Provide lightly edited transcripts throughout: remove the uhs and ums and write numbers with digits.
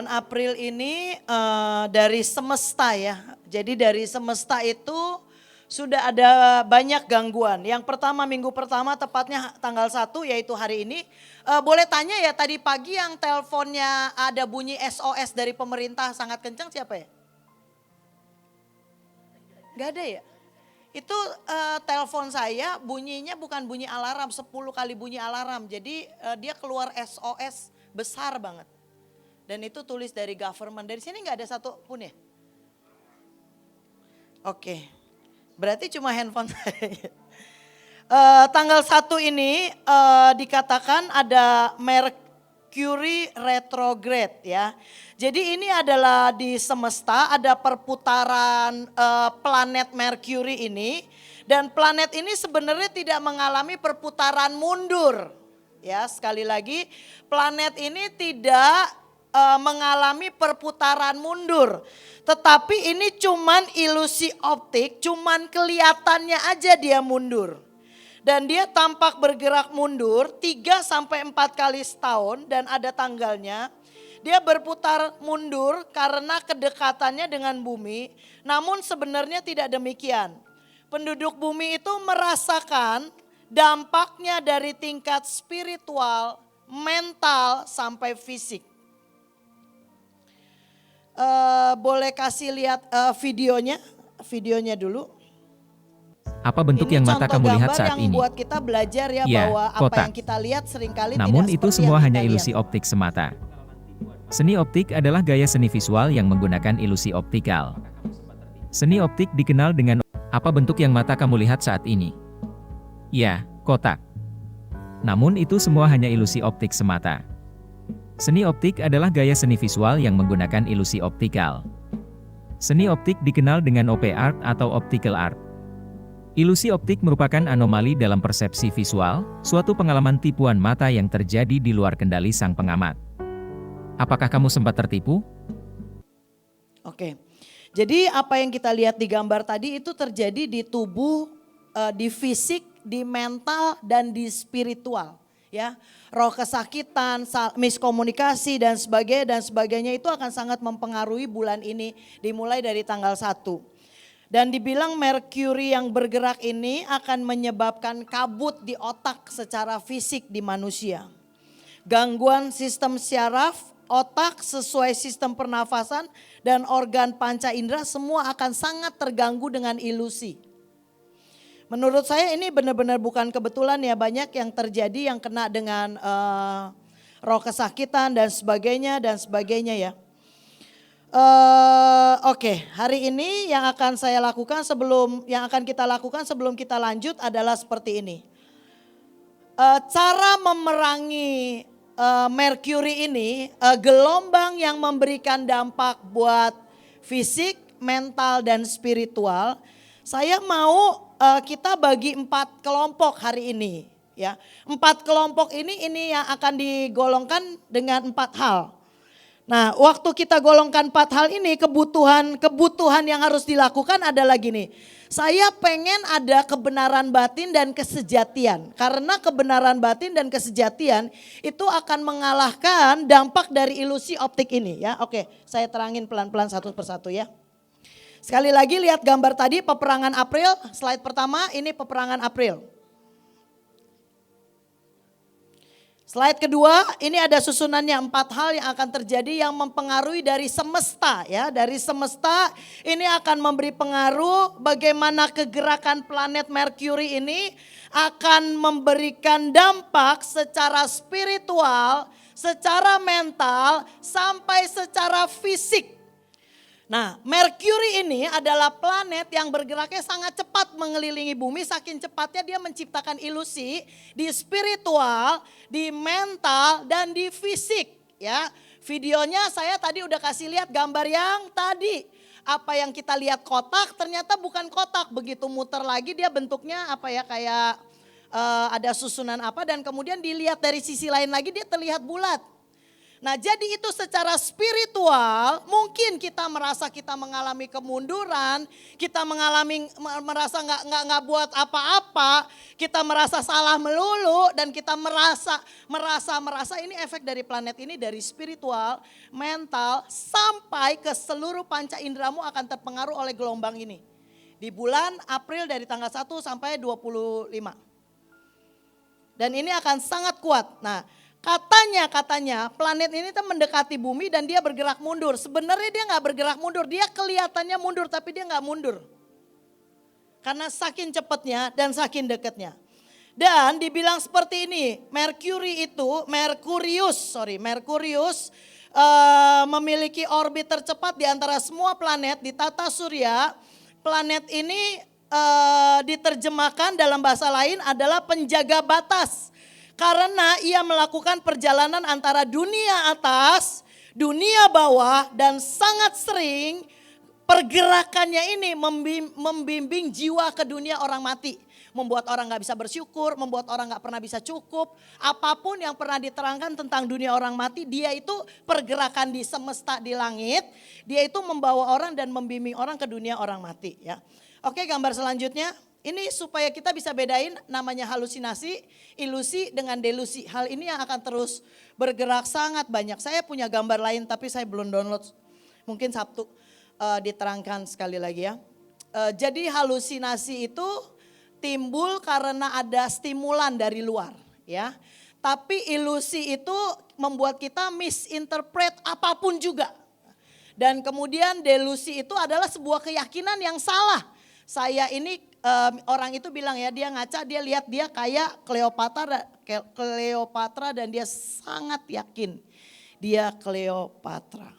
April ini dari semesta ya. Jadi dari semesta itu sudah ada banyak gangguan. Yang pertama minggu pertama tepatnya tanggal 1 yaitu hari ini. Boleh tanya ya tadi pagi yang teleponnya ada bunyi SOS dari pemerintah sangat kencang siapa ya? Gak ada ya? Itu telepon saya bunyinya bukan bunyi alarm, 10 kali bunyi alarm. Jadi dia keluar SOS besar banget. Dan itu tulis dari government. Dari sini gak ada satu pun ya? Oke. Berarti cuma handphone saya. Tanggal 1 ini dikatakan ada Mercury retrograde ya. Jadi ini adalah di semesta ada perputaran planet Mercury ini. Dan planet ini sebenarnya tidak mengalami perputaran mundur. Ya sekali lagi planet ini tidak mengalami perputaran mundur. Tetapi ini cuman ilusi optik, cuman kelihatannya aja dia mundur. Dan dia tampak bergerak mundur 3 sampai 4 kali setahun dan ada tanggalnya. Dia berputar mundur karena kedekatannya dengan bumi, namun sebenarnya tidak demikian. Penduduk bumi itu merasakan dampaknya dari tingkat spiritual, mental sampai fisik. Boleh kasih lihat videonya dulu. Apa bentuk yang mata kamu lihat saat yang ini? Buat kita belajar ya bahwa apa kotak. yang kita lihat seringkali Namun tidak itu seperti semua yang hanya kita ilusi lihat. optik semata. Seni optik adalah gaya seni visual yang menggunakan ilusi optikal. Seni optik dikenal dengan apa bentuk yang mata kamu lihat saat ini? Ya, kotak. Namun itu semua hanya ilusi optik semata. Seni optik adalah gaya seni visual yang menggunakan ilusi optikal. Seni optik dikenal dengan OP art atau optical art. Ilusi optik merupakan anomali dalam persepsi visual, suatu pengalaman tipuan mata yang terjadi di luar kendali sang pengamat. Apakah kamu sempat tertipu? Oke, jadi apa yang kita lihat di gambar tadi itu terjadi di tubuh, di fisik, di mental, dan di spiritual. Ya, roh kesakitan, miskomunikasi dan sebagainya itu akan sangat mempengaruhi bulan ini dimulai dari tanggal 1. Dan dibilang Mercury yang bergerak ini akan menyebabkan kabut di otak secara fisik di manusia. Gangguan sistem syaraf, otak sesuai sistem pernafasan dan organ panca indera semua akan sangat terganggu dengan ilusi. Menurut saya ini benar-benar bukan kebetulan ya, banyak yang terjadi yang kena dengan roh kesakitan dan sebagainya ya. Oke, hari ini yang akan kita lakukan sebelum kita lanjut adalah seperti ini. Cara memerangi Mercury ini, gelombang yang memberikan dampak buat fisik, mental dan spiritual. Saya mau kita bagi 4 kelompok hari ini ya. 4 kelompok ini yang akan digolongkan dengan 4 hal. Nah, waktu kita golongkan 4 hal ini, kebutuhan yang harus dilakukan adalah gini. Saya pengen ada kebenaran batin dan kesejatian. Karena kebenaran batin dan kesejatian itu akan mengalahkan dampak dari ilusi optik ini ya. Oke, saya terangin pelan-pelan satu persatu ya. Sekali lagi lihat gambar tadi peperangan April, slide pertama ini peperangan April. Slide kedua, ini ada susunannya 4 hal yang akan terjadi yang mempengaruhi dari semesta ya. Dari semesta ini akan memberi pengaruh bagaimana kegerakan planet Mercury ini akan memberikan dampak secara spiritual, secara mental, sampai secara fisik. Nah, Mercury ini adalah planet yang bergeraknya sangat cepat mengelilingi bumi, saking cepatnya dia menciptakan ilusi di spiritual, di mental dan di fisik ya. Videonya saya tadi udah kasih lihat gambar yang tadi. Apa yang kita lihat kotak ternyata bukan kotak, begitu muter lagi dia bentuknya apa ya kayak ada susunan apa dan kemudian dilihat dari sisi lain lagi dia terlihat bulat. Nah, jadi itu secara spiritual mungkin kita merasa kita mengalami kemunduran, kita merasa nggak buat apa-apa, kita merasa salah melulu dan kita merasa ini efek dari planet ini, dari spiritual, mental sampai ke seluruh panca inderamu akan terpengaruh oleh gelombang ini. Di bulan April dari tanggal 1 sampai 25. Dan ini akan sangat kuat. Nah, katanya planet ini tuh mendekati bumi dan dia bergerak mundur. Sebenarnya dia nggak bergerak mundur, dia kelihatannya mundur tapi dia nggak mundur. Karena saking cepatnya dan saking dekatnya. Dan dibilang seperti ini, Merkurius memiliki orbit tercepat di antara semua planet di tata surya. Planet ini diterjemahkan dalam bahasa lain adalah penjaga batas. Karena ia melakukan perjalanan antara dunia atas, dunia bawah, dan sangat sering pergerakannya ini membimbing jiwa ke dunia orang mati. Membuat orang gak bisa bersyukur, membuat orang gak pernah bisa cukup. Apapun yang pernah diterangkan tentang dunia orang mati, dia itu pergerakan di semesta di langit. Dia itu membawa orang dan membimbing orang ke dunia orang mati. Ya. Oke, gambar selanjutnya. Ini supaya kita bisa bedain namanya halusinasi, ilusi dengan delusi. Hal ini yang akan terus bergerak sangat banyak. Saya punya gambar lain tapi saya belum download. Mungkin Sabtu diterangkan sekali lagi ya. Jadi halusinasi itu timbul karena ada stimulan dari luar ya. Tapi ilusi itu membuat kita misinterpret apapun juga. Dan kemudian delusi itu adalah sebuah keyakinan yang salah. Saya ini orang itu bilang ya, dia ngaca, dia lihat dia kayak Cleopatra dan dia sangat yakin dia Cleopatra.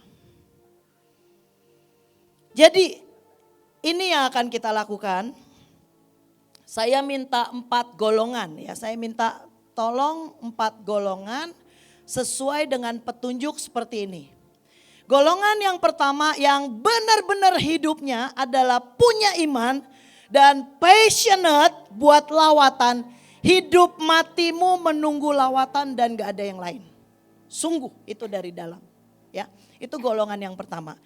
Jadi ini yang akan kita lakukan. Saya minta 4 golongan ya, saya minta tolong 4 golongan sesuai dengan petunjuk seperti ini. Golongan yang pertama yang benar-benar hidupnya adalah punya iman dan passionate buat lawatan. Hidup matimu menunggu lawatan dan gak ada yang lain. Sungguh itu dari dalam. Ya, itu golongan yang pertama.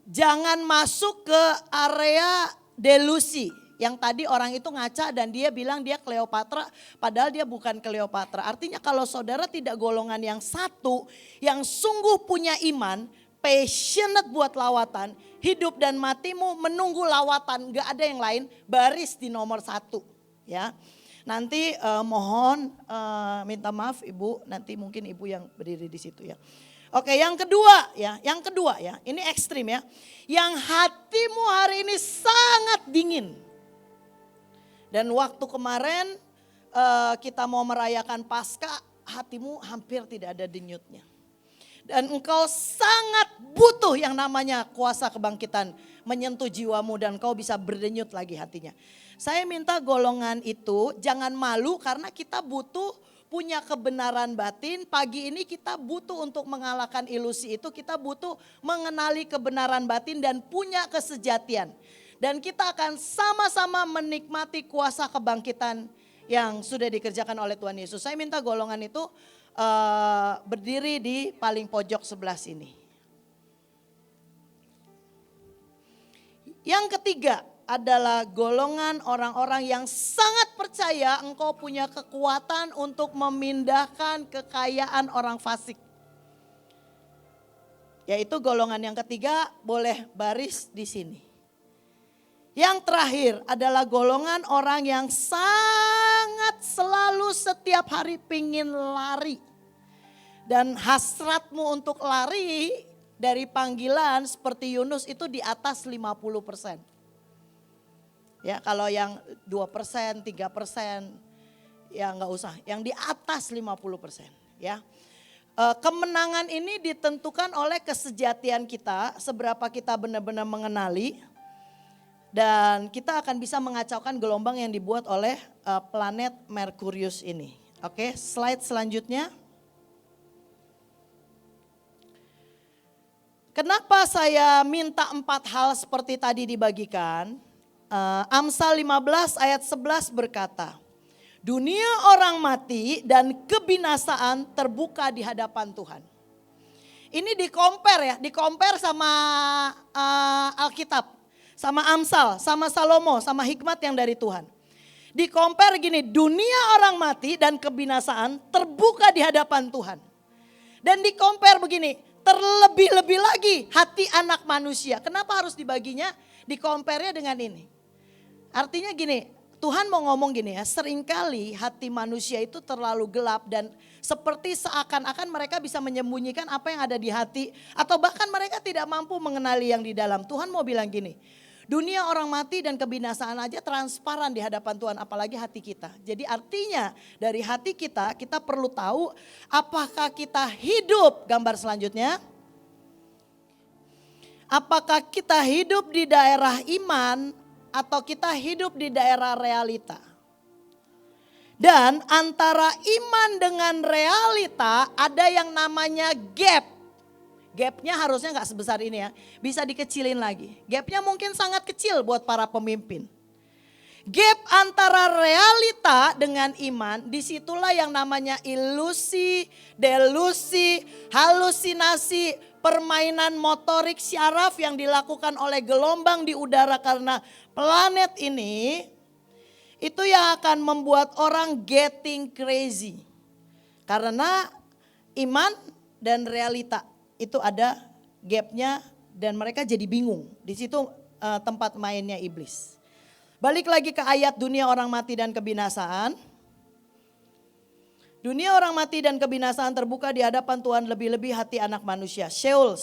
Jangan masuk ke area delusi. Yang tadi orang itu ngaca dan dia bilang dia Cleopatra padahal dia bukan Cleopatra. Artinya kalau saudara tidak golongan yang satu yang sungguh punya iman, passionate buat lawatan, hidup dan matimu menunggu lawatan, gak ada yang lain, baris di nomor 1 ya. Nanti mohon minta maaf Ibu, nanti mungkin Ibu yang berdiri di situ ya. Oke, yang kedua ya, ini ekstrim ya. Yang hatimu hari ini sangat dingin. Dan waktu kemarin kita mau merayakan Paskah, hatimu hampir tidak ada denyutnya. Dan engkau sangat butuh yang namanya kuasa kebangkitan menyentuh jiwamu dan kau bisa berdenyut lagi hatinya. Saya minta golongan itu jangan malu karena kita butuh punya kebenaran batin. Pagi ini kita butuh untuk mengalahkan ilusi itu, kita butuh mengenali kebenaran batin dan punya kesejatian. Dan kita akan sama-sama menikmati kuasa kebangkitan yang sudah dikerjakan oleh Tuhan Yesus. Saya minta golongan itu berdiri di paling pojok sebelah sini. Yang ketiga adalah golongan orang-orang yang sangat percaya engkau punya kekuatan untuk memindahkan kekayaan orang fasik. Yaitu golongan yang ketiga, boleh baris di sini. Yang terakhir adalah golongan orang yang sangat selalu setiap hari pingin lari. Dan hasratmu untuk lari dari panggilan seperti Yunus itu di atas 50%. Ya, kalau yang 2%, 3% ya enggak usah, yang di atas 50%, ya. Kemenangan ini ditentukan oleh kesejatian kita, seberapa kita benar-benar mengenali. Dan kita akan bisa mengacaukan gelombang yang dibuat oleh planet Merkurius ini. Oke, slide selanjutnya. Kenapa saya minta 4 hal seperti tadi dibagikan? Amsal 15 ayat 11 berkata, dunia orang mati dan kebinasaan terbuka di hadapan Tuhan. Ini di-compare sama Alkitab, sama Amsal, sama Salomo, sama hikmat yang dari Tuhan. Di-compare gini, dunia orang mati dan kebinasaan terbuka di hadapan Tuhan. Dan di-compare begini, terlebih-lebih lagi hati anak manusia. Kenapa harus dibaginya? Di-compare-nya dengan ini. Artinya gini, Tuhan mau ngomong gini ya, seringkali hati manusia itu terlalu gelap dan seperti seakan-akan mereka bisa menyembunyikan apa yang ada di hati. Atau bahkan mereka tidak mampu mengenali yang di dalam. Tuhan mau bilang gini, dunia orang mati dan kebinasaan aja transparan di hadapan Tuhan, apalagi hati kita. Jadi artinya dari hati kita, kita perlu tahu apakah kita hidup, gambar selanjutnya. Apakah kita hidup di daerah iman atau kita hidup di daerah realita. Dan antara iman dengan realita ada yang namanya gap. Gapnya harusnya gak sebesar ini ya, bisa dikecilin lagi. Gapnya mungkin sangat kecil buat para pemimpin. Gap antara realita dengan iman, disitulah yang namanya ilusi, delusi, halusinasi, permainan motorik syaraf yang dilakukan oleh gelombang di udara karena planet ini, itu yang akan membuat orang getting crazy. Karena iman dan realita itu ada gapnya dan mereka jadi bingung. Di situ tempat mainnya iblis. Balik lagi ke ayat dunia orang mati dan kebinasaan. Dunia orang mati dan kebinasaan terbuka di hadapan Tuhan, lebih-lebih hati anak manusia. Sheol.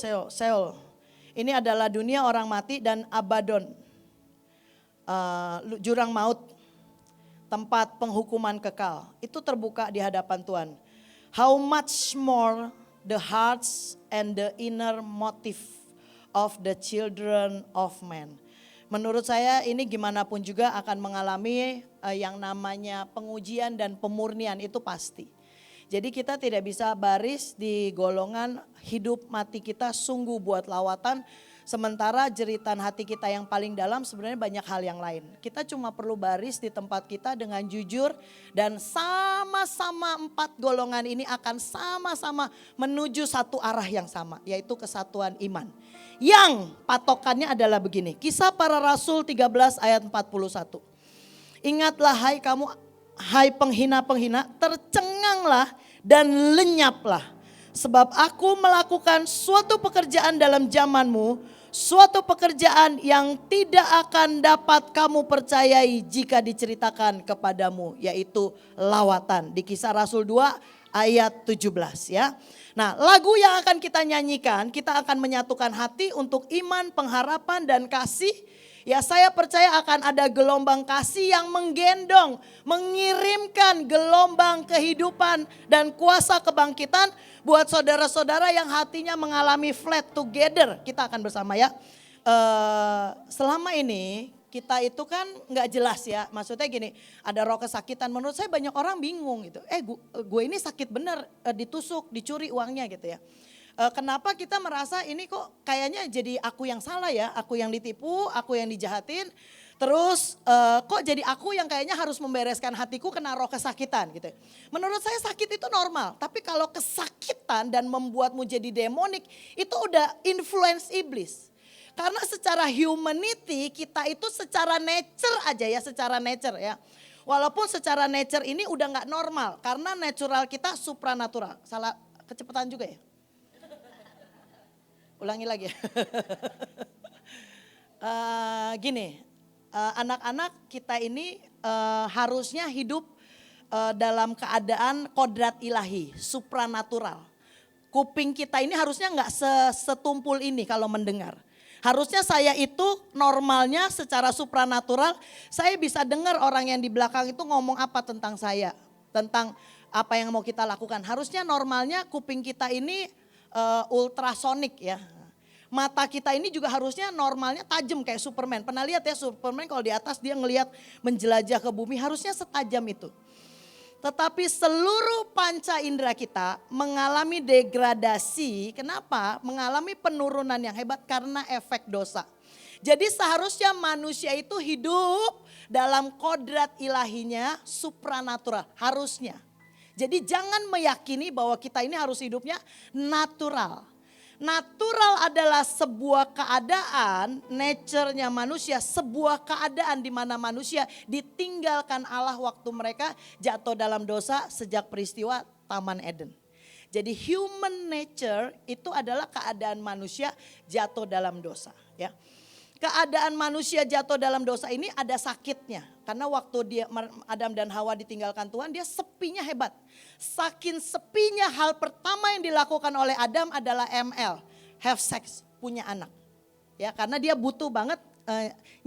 Ini adalah dunia orang mati dan Abaddon. Jurang maut, tempat penghukuman kekal. Itu terbuka di hadapan Tuhan. How much more the hearts and the inner motive of the children of man. Menurut saya ini gimana pun juga akan mengalami yang namanya pengujian dan pemurnian, itu pasti. Jadi kita tidak bisa baris di golongan hidup mati kita sungguh buat lawatan. Sementara jeritan hati kita yang paling dalam sebenarnya banyak hal yang lain. Kita cuma perlu baris di tempat kita dengan jujur. Dan sama-sama 4 golongan ini akan sama-sama menuju satu arah yang sama. Yaitu kesatuan iman. Yang patokannya adalah begini. Kisah Para Rasul 13 ayat 41. Ingatlah hai kamu, hai penghina-penghina, tercenganglah dan lenyaplah. Sebab aku melakukan suatu pekerjaan dalam zamanmu, suatu pekerjaan yang tidak akan dapat kamu percayai jika diceritakan kepadamu, yaitu lawatan. Di Kisah Rasul 2 ayat 17 ya. Nah, lagu yang akan kita nyanyikan, kita akan menyatukan hati untuk iman, pengharapan dan kasih. Ya, saya percaya akan ada gelombang kasih yang menggendong, mengirimkan gelombang kehidupan dan kuasa kebangkitan buat saudara-saudara yang hatinya mengalami flat together. Kita akan bersama ya. Selama ini kita itu kan nggak jelas ya, maksudnya gini, ada roh kesakitan. Menurut saya banyak orang bingung gitu. Gue ini sakit bener, ditusuk, dicuri uangnya gitu ya. Kenapa kita merasa ini kok kayaknya jadi aku yang salah ya, aku yang ditipu, aku yang dijahatin. Terus kok jadi aku yang kayaknya harus membereskan hatiku kena roh kesakitan gitu. Menurut saya sakit itu normal, tapi kalau kesakitan dan membuatmu jadi demonik itu udah influence iblis. Karena secara humanity kita itu secara nature aja ya, secara nature ya. Walaupun secara nature ini udah gak normal karena natural kita supranatural. Salah kecepatan juga ya. Ulangi lagi ya. Gini, anak-anak kita ini harusnya hidup dalam keadaan kodrat ilahi, supranatural. Kuping kita ini harusnya gak setumpul ini kalau mendengar. Harusnya saya itu normalnya secara supranatural, saya bisa dengar orang yang di belakang itu ngomong apa tentang saya. Tentang apa yang mau kita lakukan. Harusnya normalnya kuping kita ini ultrasonik ya. Mata kita ini juga harusnya normalnya tajam kayak Superman. Pernah lihat ya Superman kalau di atas dia ngelihat menjelajah ke bumi, harusnya setajam itu. Tetapi seluruh panca indera kita mengalami degradasi. Kenapa? Mengalami penurunan yang hebat karena efek dosa. Jadi seharusnya manusia itu hidup dalam kodrat ilahinya supranatural. Harusnya. Jadi jangan meyakini bahwa kita ini harus hidupnya natural. Natural adalah sebuah keadaan, nature-nya manusia, sebuah keadaan di mana manusia ditinggalkan Allah waktu mereka jatuh dalam dosa sejak peristiwa Taman Eden. Jadi human nature itu adalah keadaan manusia jatuh dalam dosa, ya. Keadaan manusia jatuh dalam dosa ini ada sakitnya. Karena waktu Adam dan Hawa ditinggalkan Tuhan, dia sepinya hebat. Saking sepinya, hal pertama yang dilakukan oleh Adam adalah ML, have sex, punya anak. Ya, karena dia butuh banget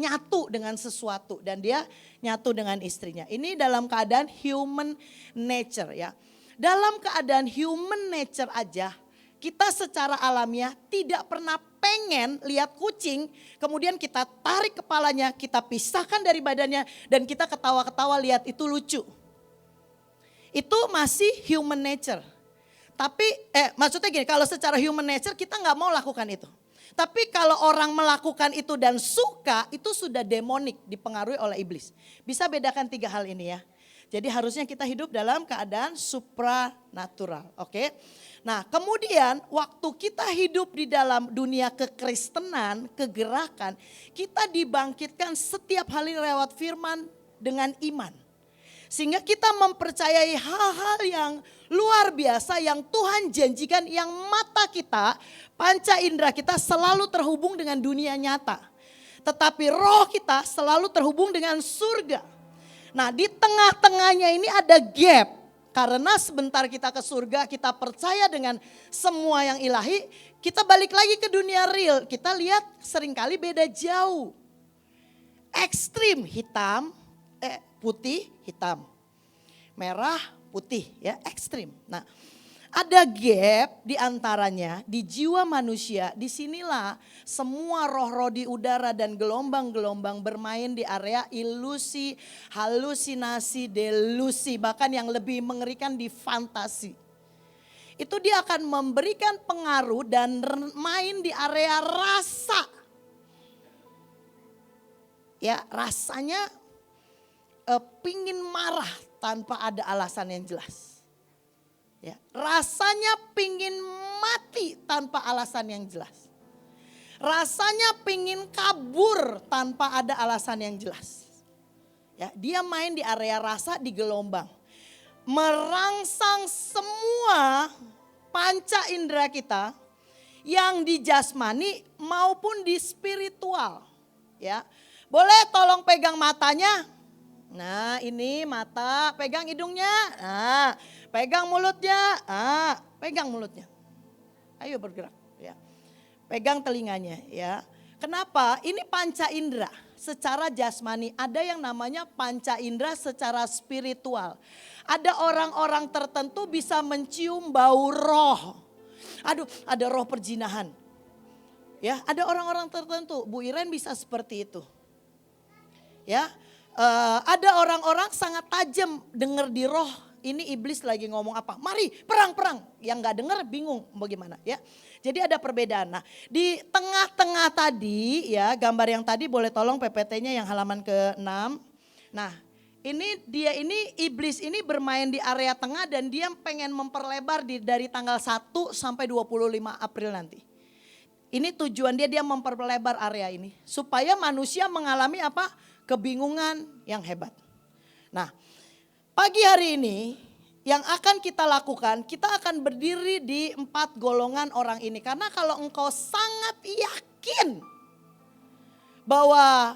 nyatu dengan sesuatu, dan dia nyatu dengan istrinya. Ini dalam keadaan human nature, ya. Dalam keadaan human nature aja, kita secara alamiah tidak pernah pengen lihat kucing, kemudian kita tarik kepalanya, kita pisahkan dari badannya, dan kita ketawa-ketawa lihat itu lucu. Itu masih human nature. Tapi maksudnya gini, kalau secara human nature kita nggak mau lakukan itu. Tapi kalau orang melakukan itu dan suka, itu sudah demonik, dipengaruhi oleh iblis. Bisa bedakan 3 hal ini, ya. Jadi harusnya kita hidup dalam keadaan supranatural, oke? Nah, kemudian waktu kita hidup di dalam dunia kekristenan, kegerakan, kita dibangkitkan setiap hari lewat firman dengan iman. Sehingga kita mempercayai hal-hal yang luar biasa yang Tuhan janjikan, yang mata kita, panca indera kita selalu terhubung dengan dunia nyata. Tetapi roh kita selalu terhubung dengan surga. Nah, di tengah-tengahnya ini ada gap. Karena sebentar kita ke surga, kita percaya dengan semua yang ilahi, kita balik lagi ke dunia real. Kita lihat seringkali beda jauh. Ekstrim, hitam, putih, hitam. Merah, putih, ya, ekstrim. Nah, ada gap di antaranya di jiwa manusia. Disinilah semua roh-roh di udara dan gelombang-gelombang bermain di area ilusi, halusinasi, delusi. Bahkan yang lebih mengerikan di fantasi. Itu dia akan memberikan pengaruh dan main di area rasa. Ya, rasanya pingin marah tanpa ada alasan yang jelas. Ya, rasanya pingin mati tanpa alasan yang jelas. Rasanya pingin kabur tanpa ada alasan yang jelas. Ya, dia main di area rasa, di gelombang. Merangsang semua panca indera kita yang di jasmani maupun di spiritual. Ya, boleh tolong pegang matanya. Nah, ini mata, pegang hidungnya. Nah, pegang mulutnya. Ah, pegang mulutnya. Ayo bergerak, ya. Pegang telinganya, ya. Kenapa? Ini panca indera secara jasmani. Ada yang namanya panca indera secara spiritual. Ada orang-orang tertentu bisa mencium bau roh. Aduh, ada roh perzinahan. Ya, ada orang-orang tertentu. Bu Iren bisa seperti itu. Ya. Ada orang-orang sangat tajam dengar di roh, ini iblis lagi ngomong apa, mari perang-perang. Yang gak dengar bingung bagaimana, ya. Jadi ada perbedaan. Nah, di tengah-tengah tadi, ya, gambar yang tadi boleh tolong PPT-nya yang halaman ke-6. Nah, ini iblis ini bermain di area tengah dan dia pengen memperlebar dari tanggal 1 sampai 25 April nanti. Ini tujuan dia memperlebar area ini supaya manusia mengalami apa? Kebingungan yang hebat. Nah, pagi hari ini yang akan kita lakukan, kita akan berdiri di 4 golongan orang ini. Karena kalau engkau sangat yakin bahwa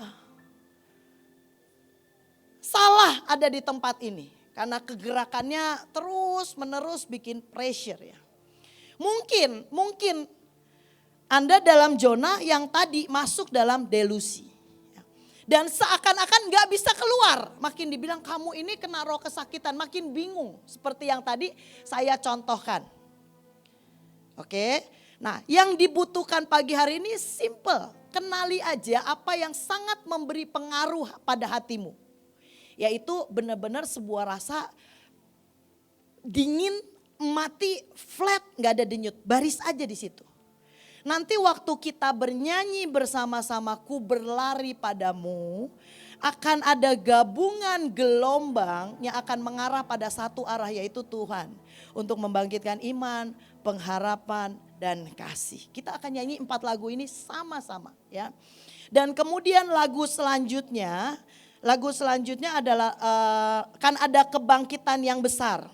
salah ada di tempat ini. Karena kegerakannya terus menerus bikin pressure, ya. Mungkin Anda dalam zona yang tadi masuk dalam delusi. Dan seakan-akan gak bisa keluar. Makin dibilang kamu ini kena roh kesakitan, makin bingung. Seperti yang tadi saya contohkan. Oke, nah yang dibutuhkan pagi hari ini simple. Kenali aja apa yang sangat memberi pengaruh pada hatimu. Yaitu benar-benar sebuah rasa dingin, mati, flat, gak ada denyut. Baris aja di situ. Nanti waktu kita bernyanyi bersama-sama ku berlari padamu, akan ada gabungan gelombang yang akan mengarah pada satu arah yaitu Tuhan. Untuk membangkitkan iman, pengharapan, dan kasih. Kita akan nyanyi 4 lagu ini sama-sama ya. Dan kemudian lagu selanjutnya adalah kan ada kebangkitan yang besar.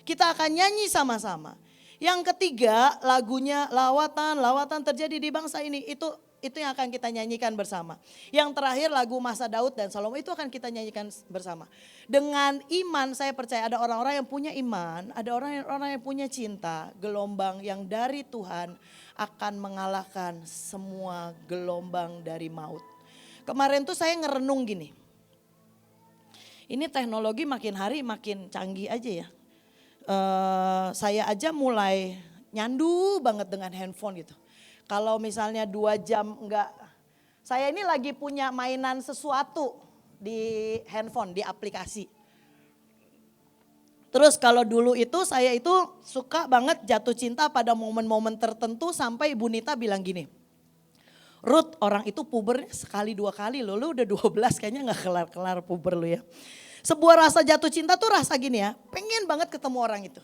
Kita akan nyanyi sama-sama. Yang ketiga lagunya lawatan terjadi di bangsa ini. Itu yang akan kita nyanyikan bersama. Yang terakhir lagu Masa Daud dan Salomo itu akan kita nyanyikan bersama. Dengan iman saya percaya ada orang-orang yang punya iman, ada orang-orang yang punya cinta, gelombang yang dari Tuhan akan mengalahkan semua gelombang dari maut. Kemarin tuh saya ngerenung gini. Ini teknologi makin hari makin canggih aja ya. Saya aja mulai nyandu banget dengan handphone gitu. Kalau misalnya 2 jam enggak, saya ini lagi punya mainan sesuatu di handphone, di aplikasi. Terus kalau dulu itu saya itu suka banget jatuh cinta pada momen-momen tertentu sampai Ibu Nita bilang gini. Ruth, orang itu pubernya sekali 2 kali loh, lu udah 12 kayaknya gak kelar-kelar puber lu ya. Sebuah rasa jatuh cinta tuh rasa gini ya, pengen banget ketemu orang itu.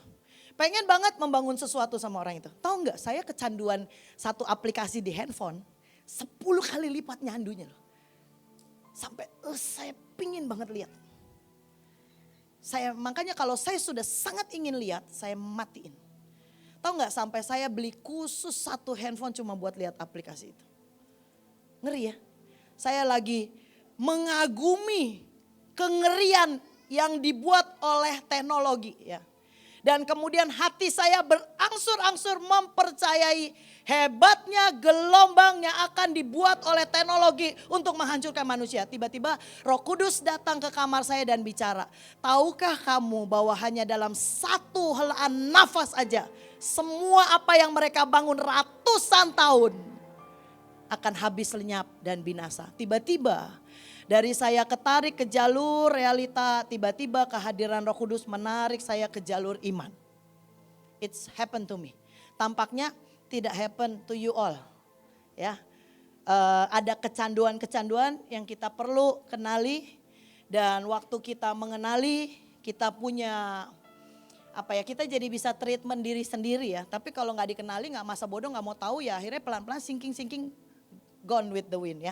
Pengen banget membangun sesuatu sama orang itu. Tahu nggak, saya kecanduan satu aplikasi di handphone 10 kali lipat nyandunya loh. Sampai saya pingin banget lihat. Makanya kalau saya sudah sangat ingin lihat, saya matiin. Tahu nggak, sampai saya beli khusus satu handphone cuma buat lihat aplikasi itu. Ngeri ya. Saya lagi mengagumi kengerian yang dibuat oleh teknologi ya. Dan kemudian hati saya berangsur-angsur mempercayai hebatnya gelombang yang akan dibuat oleh teknologi untuk menghancurkan manusia. Tiba-tiba Roh Kudus datang ke kamar saya dan bicara. Tahukah kamu bahwa hanya dalam satu helaan nafas aja, semua apa yang mereka bangun ratusan tahun akan habis lenyap dan binasa. Tiba-tiba dari saya ketarik ke jalur realita, tiba-tiba kehadiran Roh Kudus menarik saya ke jalur iman. It's happened to me. Tampaknya tidak happen to you all. Ya, ada kecanduan-kecanduan yang kita perlu kenali, dan waktu kita mengenali, kita punya kita jadi bisa treatment diri sendiri ya. Tapi kalau nggak dikenali, nggak masa bodoh, nggak mau tahu ya, akhirnya pelan-pelan sinking gone with the wind ya.